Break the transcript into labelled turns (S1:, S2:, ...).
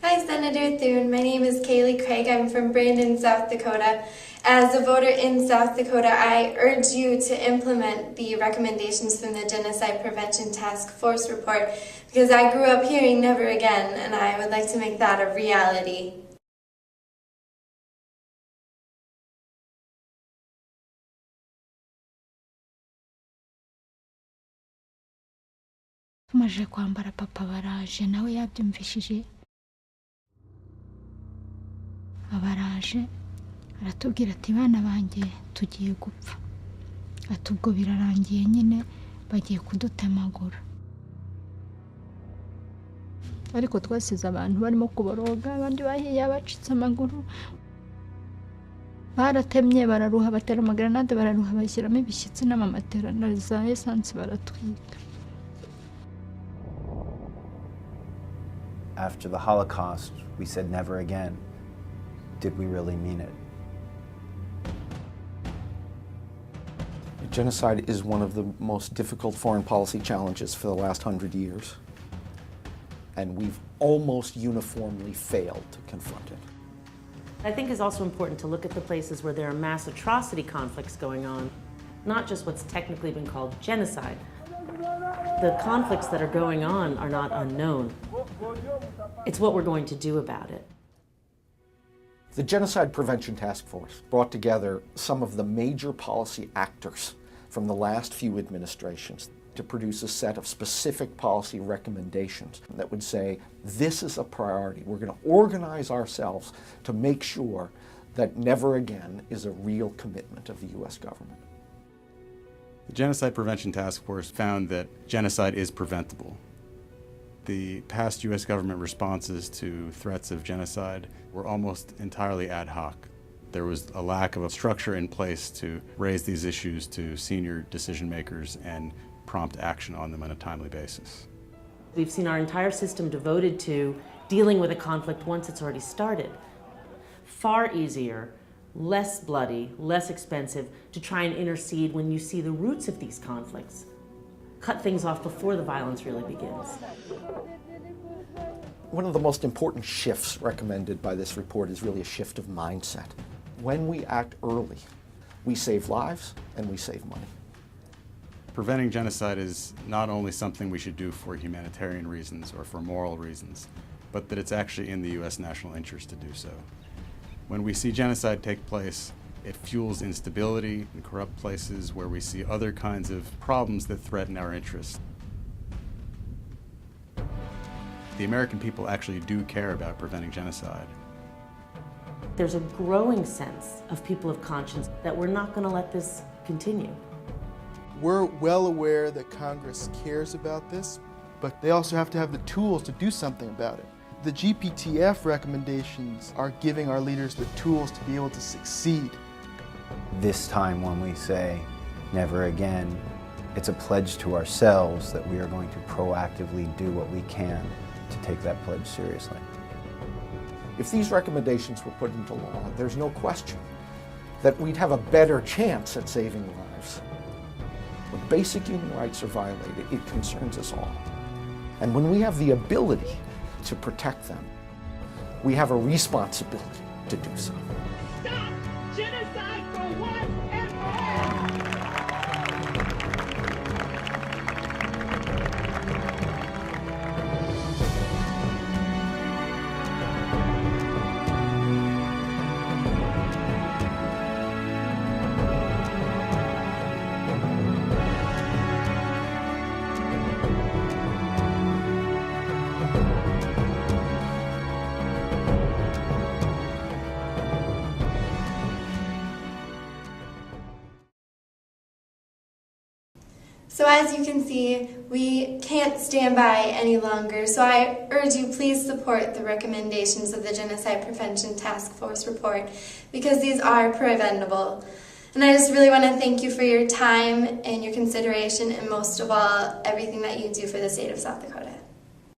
S1: Hi, Senator Thune. My name is Kaylee Craig. I'm from Brandon, South Dakota. As a voter in South Dakota, I urge you to implement the recommendations from the Genocide Prevention Task Force report because I grew up hearing never again, and I would like to make that a reality.
S2: tumaze kwambara papa baraje nawe yabyumvishije abaraje aratubwira ati bana banjye tugiye gupfa ati ubwo birarangiye nyine bagiye kudutemagura ariko twasize abantu barimo kuboroga abandi bahiye bacitse amaguru baratemye bararuha batera amagranade bararuha bashyiramo ibishyitsi n'amamatera na za esansi baratwika.
S3: After the Holocaust, we said never again. Did we really mean it?
S4: Genocide is one of the most difficult foreign policy challenges for the last 100 years. And we've almost uniformly failed to confront it.
S5: I think it's also important to look at the places where there are mass atrocity conflicts going on, not just what's technically been called genocide. The conflicts that are going on are not unknown. It's what we're going to do about it.
S4: The Genocide Prevention Task Force brought together some of the major policy actors from the last few administrations to produce a set of specific policy recommendations that would say, this is a priority. We're going to organize ourselves to make sure that never again is a real commitment of the U.S. government.
S6: The Genocide Prevention Task Force found that genocide is preventable. The past U.S. government responses to threats of genocide were almost entirely ad hoc. There was a lack of a structure in place to raise these issues to senior decision makers and prompt action on them on a timely basis.
S5: We've seen our entire system devoted to dealing with a conflict once it's already started. Far easier, less bloody, less expensive to try and intercede when you see the roots of these conflicts. Cut things off before the violence really begins.
S4: One of the most important shifts recommended by this report is really a shift of mindset. When we act early, we save lives and we save money.
S6: Preventing genocide is not only something we should do for humanitarian reasons or for moral reasons, but that it's actually in the U.S. national interest to do so. When we see genocide take place, it fuels instability in corrupt places where we see other kinds of problems that threaten our interests. The American people actually do care about preventing genocide.
S5: There's a growing sense of people of conscience that we're not going to let this continue.
S7: We're well aware that Congress cares about this, but they also have to have the tools to do something about it. The GPTF recommendations are giving our leaders the tools to be able to succeed.
S3: This time when we say never again, it's a pledge to ourselves that we are going to proactively do what we can to take that pledge seriously.
S4: If these recommendations were put into law, there's no question that we'd have a better chance at saving lives. When basic human rights are violated, it concerns us all. And when we have the ability to protect them, we have a responsibility to do so.
S8: Stop genocide for once and for all!
S1: So as you can see, we can't stand by any longer, so I urge you please support the recommendations of the Genocide Prevention Task Force report because these are preventable. And I just really want to thank you for your time and your consideration and most of all, everything that you do for the state of South Dakota.